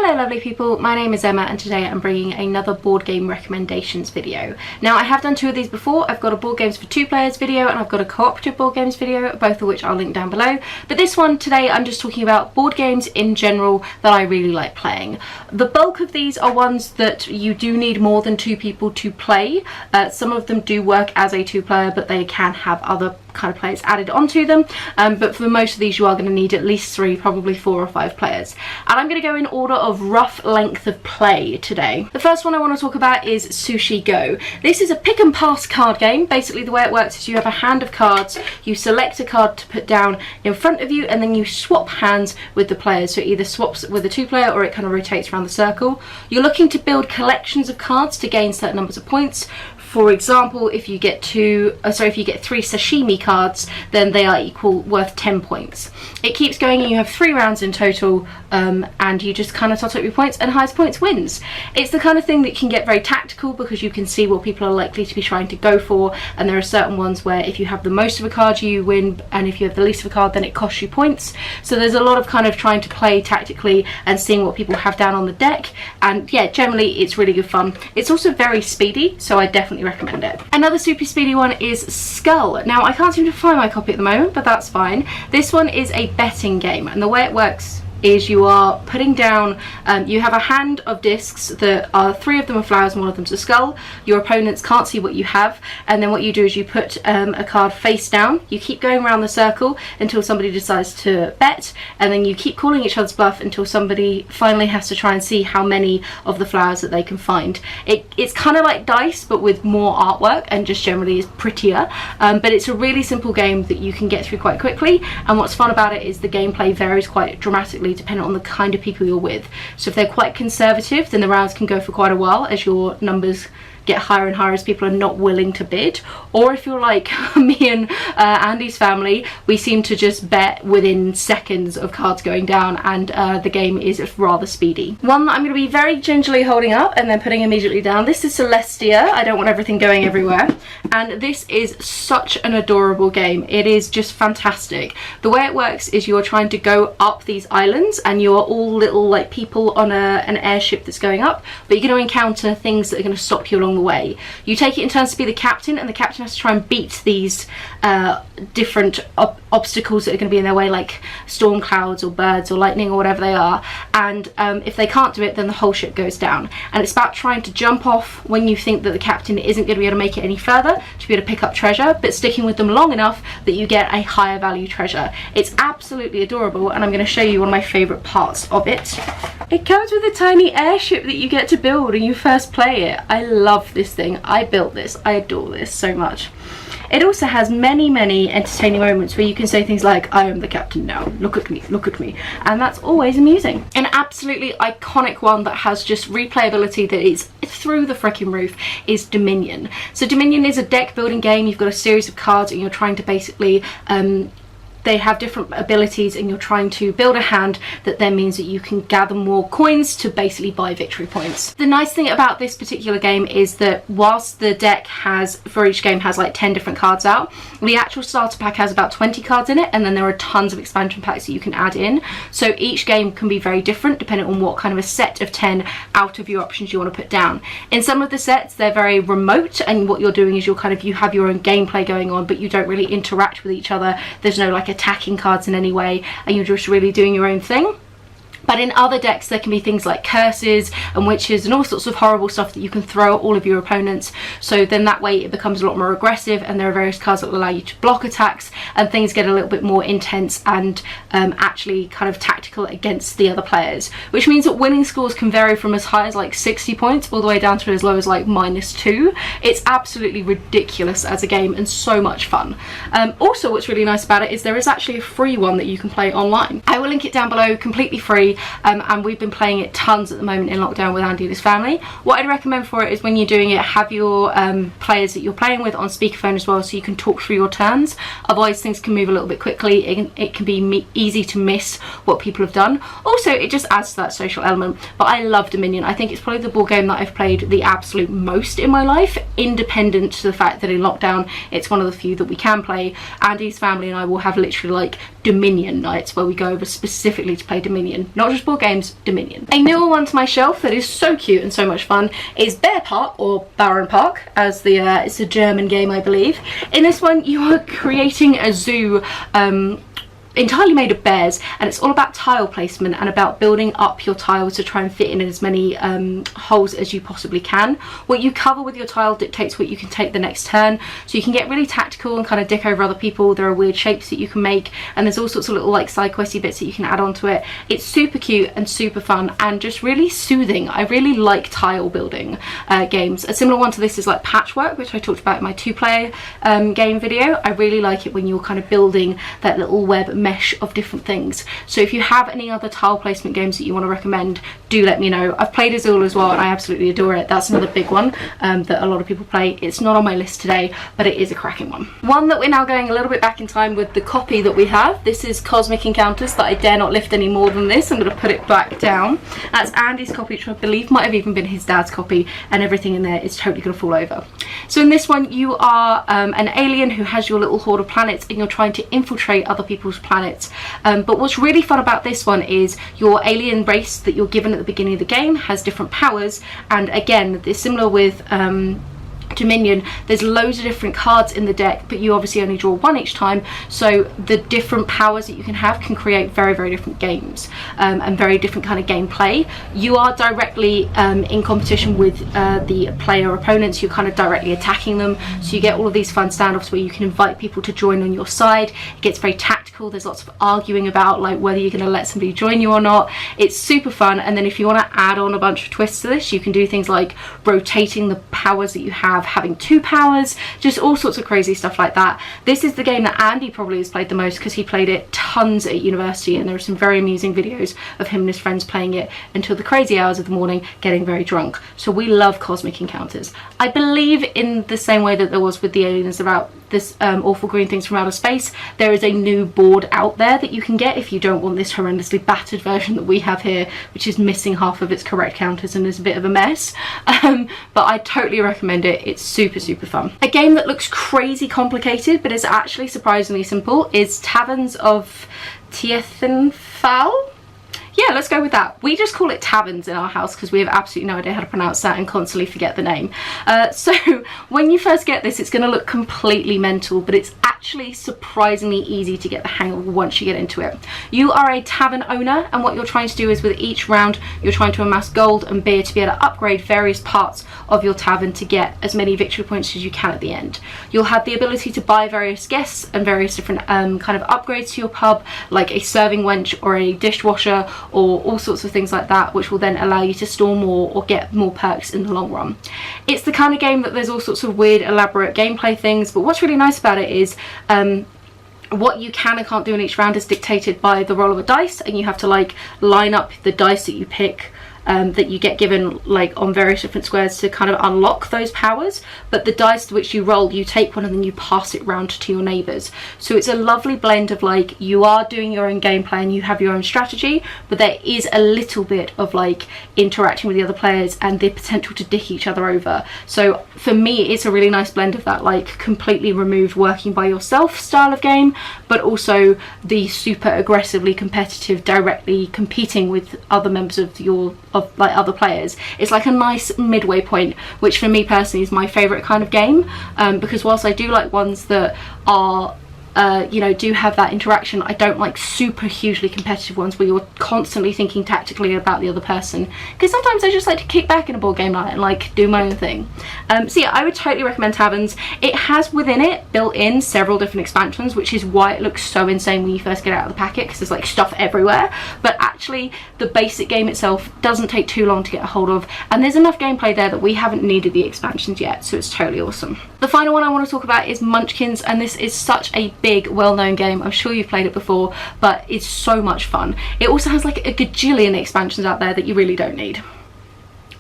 Hello lovely people, my name is Emma and today I'm bringing another board game recommendations video. Now I have done two of these before. I've got a board games for two players video and I've got a cooperative board games video, both of which I'll link down below. But this one today I'm just talking about board games in general that I really like playing. The bulk of these are ones that you do need more than two people to play. Some of them do work as a two-player, but they can have other kind of players added onto them, but for most of these you are going to need at least three, probably 4 or 5 players. And I'm going to go in order of rough length of play today. The first one I want to talk about is Sushi Go. This is a pick and pass card game. Basically the way it works is you have a hand of cards, you select a card to put down in front of you, and then you swap hands with the players. So it either swaps with a 2-player or it kind of rotates around the circle. You're looking to build collections of cards to gain certain numbers of points. For example, if you get 3 sashimi cards, then they are worth 10 points. It keeps going and you have 3 rounds in total, and you just kind of tot up your points, and highest points wins. It's the kind of thing that can get very tactical because you can see what people are likely to be trying to go for, and there are certain ones where if you have the most of a card you win, and if you have the least of a card then it costs you points. So there's a lot of kind of trying to play tactically and seeing what people have down on the deck, and yeah, generally it's really good fun. It's also very speedy, so I definitely recommend it. Another super speedy one is Skull. Now I can't seem to find my copy at the moment, but that's fine. This one is a betting game, and the way it works is you are putting down, you have a hand of discs that are 3 of them are flowers and 1 of them's a skull. Your opponents can't see what you have, and then what you do is you put a card face down. You keep going around the circle until somebody decides to bet, and then you keep calling each other's bluff until somebody finally has to try and see how many of the flowers that they can find. It's kind of like dice but with more artwork, and just generally is prettier, but it's a really simple game that you can get through quite quickly. And what's fun about it is the gameplay varies quite dramatically depending on the kind of people you're with. So if they're quite conservative, then the rounds can go for quite a while as your numbers get higher and higher as people are not willing to bid. Or if you're like me and Andy's family, we seem to just bet within seconds of cards going down, and the game is rather speedy. One that I'm going to be very gingerly holding up and then putting immediately down. This is Celestia. I don't want everything going everywhere. And this is such an adorable game. It is just fantastic. The way it works is you're trying to go up these islands, and you're all little like people on an airship that's going up, but you're going to encounter things that are going to stop you along the way. You take it in turns to be the captain, and the captain has to try and beat these different obstacles that are going to be in their way, like storm clouds or birds or lightning or whatever they are. And if they can't do it, then the whole ship goes down. And it's about trying to jump off when you think that the captain isn't going to be able to make it any further to be able to pick up treasure, but sticking with them long enough that you get a higher value treasure. It's absolutely adorable, and I'm going to show you one of my favourite parts of it. It comes with a tiny airship that you get to build when you first play it. I love this thing. I built this. I adore this so much. It also has many entertaining moments where you can say things like, I am the captain now, look at me, look at me. And that's always amusing. An absolutely iconic one that has just replayability that is through the freaking roof is Dominion. So Dominion is a deck building game. You've got a series of cards and you're trying to basically they have different abilities, and you're trying to build a hand that then means that you can gather more coins to basically buy victory points. The nice thing about this particular game is that whilst the deck for each game has like 10 different cards out, the actual starter pack has about 20 cards in it, and then there are tons of expansion packs that you can add in. So each game can be very different depending on what kind of a set of 10 out of your options you want to put down. In some of the sets they're very remote, and what you're doing is you have your own gameplay going on, but you don't really interact with each other. There's no like attacking cards in any way, and you're just really doing your own thing. But in other decks there can be things like curses and witches and all sorts of horrible stuff that you can throw at all of your opponents. So then that way it becomes a lot more aggressive, and there are various cards that will allow you to block attacks, and things get a little bit more intense and actually kind of tactical against the other players. Which means that winning scores can vary from as high as like 60 points all the way down to as low as like -2. It's absolutely ridiculous as a game and so much fun. Also what's really nice about it is there is actually a free one that you can play online. I will link it down below, completely free. And we've been playing it tons at the moment in lockdown with Andy and his family. What I'd recommend for it is when you're doing it, have your players that you're playing with on speakerphone as well, so you can talk through your turns. Otherwise things can move a little bit quickly. It can be easy to miss what people have done. Also it just adds to that social element. But I love Dominion. I think it's probably the board game that I've played the absolute most in my life, independent to the fact that in lockdown it's one of the few that we can play. Andy's family and I will have literally like Dominion nights where we go over specifically to play Dominion. Not not just board games, Dominion. A newer one to my shelf that is so cute and so much fun is Barenpark, or Barenpark, as it's a German game, I believe. In this one, you are creating a zoo entirely made of bears, and it's all about tile placement and about building up your tiles to try and fit in as many holes as you possibly can. What you cover with your tile dictates what you can take the next turn, so you can get really tactical and kind of dick over other people. There are weird shapes that you can make, and there's all sorts of little like side questy bits that you can add onto it. It's super cute and super fun and just really soothing. I really like tile building games. A similar one to this is like Patchwork, which I talked about in my 2-player game video. I really like it when you're kind of building that little web mesh of different things. So if you have any other tile placement games that you want to recommend, do let me know. I've played Azul as well and I absolutely adore it. That's another big one that a lot of people play. It's not on my list today, but it is a cracking one. One that we're now going a little bit back in time with the copy that we have. This is Cosmic Encounters that I dare not lift any more than this. I'm going to put it back down. That's Andy's copy, which I believe might have even been his dad's copy, and everything in there is totally going to fall over. So in this one, you are an alien who has your little horde of planets and you're trying to infiltrate other people's planets. But what's really fun about this one is your alien race that you're given at the beginning of the game has different powers, and again, it's similar with Dominion. There's loads of different cards in the deck, but you obviously only draw one each time, so the different powers that you can have can create very, very different games and very different kind of gameplay. You are directly in competition with the player opponents. You're kind of directly attacking them, so you get all of these fun standoffs where you can invite people to join on your side. It gets very tactical. There's lots of arguing about like whether you're going to let somebody join you or not. It's super fun, and then if you want to add on a bunch of twists to this, you can do things like rotating the powers that you have, having 2 powers, just all sorts of crazy stuff like that. This is the game that Andy probably has played the most because he played it tons at university, and there are some very amusing videos of him and his friends playing it until the crazy hours of the morning, getting very drunk. So we love Cosmic Encounters. I believe in the same way that there was with the aliens about this awful green things from outer space, there is a new board out there that you can get if you don't want this horrendously battered version that we have here, which is missing half of its correct counters and is a bit of a mess. But I totally recommend it. It's super, super fun. A game that looks crazy complicated but is actually surprisingly simple is Taverns of Tiefenthal. Yeah, let's go with that. We just call it Taverns in our house because we have absolutely no idea how to pronounce that and constantly forget the name. So when you first get this, it's going to look completely mental, but it's actually surprisingly easy to get the hang of once you get into it. You are a tavern owner, and what you're trying to do is with each round, you're trying to amass gold and beer to be able to upgrade various parts of your tavern to get as many victory points as you can at the end. You'll have the ability to buy various guests and various different kind of upgrades to your pub, like a serving wench or a dishwasher, or all sorts of things like that, which will then allow you to store more or get more perks in the long run. It's the kind of game that there's all sorts of weird elaborate gameplay things, but what's really nice about it is what you can and can't do in each round is dictated by the roll of a dice, and you have to like line up the dice that you pick that you get given like on various different squares to kind of unlock those powers. But the dice which you roll, you take one and then you pass it round to your neighbours. So it's a lovely blend of like you are doing your own gameplay and you have your own strategy, but there is a little bit of like interacting with the other players and the potential to dick each other over. So for me, it's a really nice blend of that like completely removed working by yourself style of game, but also the super aggressively competitive directly competing with other members of like other players. It's like a nice midway point, which for me personally is my favourite kind of game, because whilst I do like ones that are you know, do have that interaction, I don't like super hugely competitive ones where you're constantly thinking tactically about the other person, because sometimes I just like to kick back in a board game night and like do my own thing. So yeah, I would totally recommend Taverns. It has within it built in several different expansions, which is why it looks so insane when you first get out of the packet, because there's like stuff everywhere. But actually the basic game itself doesn't take too long to get a hold of, and there's enough gameplay there that we haven't needed the expansions yet, so it's totally awesome. The final one I want to talk about is Munchkins, and this is such a big well-known game. I'm sure you've played it before, but it's so much fun. It also has like a gajillion expansions out there that you really don't need.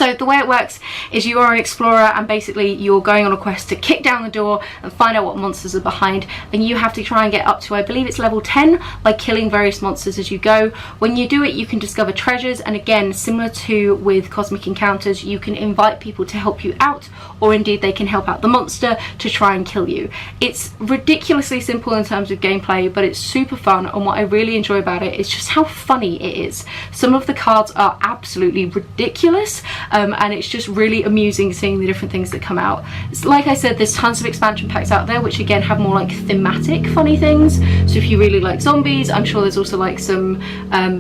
So the way it works is you are an explorer, and basically you're going on a quest to kick down the door and find out what monsters are behind, and you have to try and get up to, I believe it's level 10, by killing various monsters as you go. When you do it, you can discover treasures, and again, similar to with Cosmic Encounters, you can invite people to help you out, or indeed they can help out the monster to try and kill you. It's ridiculously simple in terms of gameplay, but it's super fun, and what I really enjoy about it is just how funny it is. Some of the cards are absolutely ridiculous, and it's just really amusing seeing the different things that come out. Like I said, there's tons of expansion packs out there which again have more like thematic funny things. So if you really like zombies, I'm sure there's also like some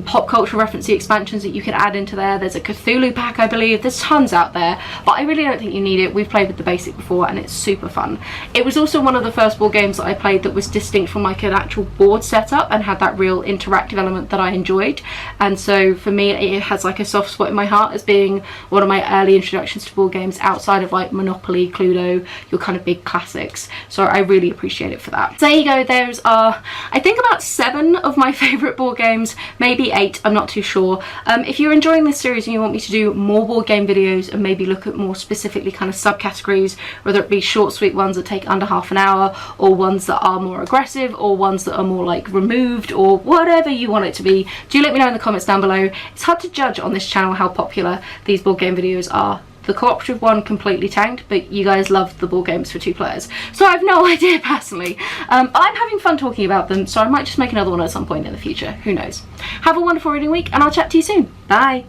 pop culture referencey expansions that you can add into there. There's a Cthulhu pack, I believe. There's tons out there, but I really don't think you need it. We've played with the basic before and it's super fun. It was also one of the first board games that I played that was distinct from like an actual board setup and had that real interactive element that I enjoyed, and so for me it has like a soft spot in my heart as being one of my early introductions to board games outside of like Monopoly, Cluedo, your kind of big classics. So I really appreciate it for that. So there you go, those are I think about 7 of my favourite board games, maybe 8, I'm not too sure. If you're enjoying this series and you want me to do more board game videos and maybe look at more specifically kind of subcategories, whether it be short sweet ones that take under half an hour, or ones that are more aggressive, or ones that are more like removed, or whatever you want it to be, do let me know in the comments down below. It's hard to judge on this channel how popular these board game videos are. The cooperative one completely tanked, but you guys love the board games for 2 players, so I have no idea personally. I'm having fun talking about them, so I might just make another one at some point in the future, who knows. Have a wonderful reading week, and I'll chat to you soon. Bye.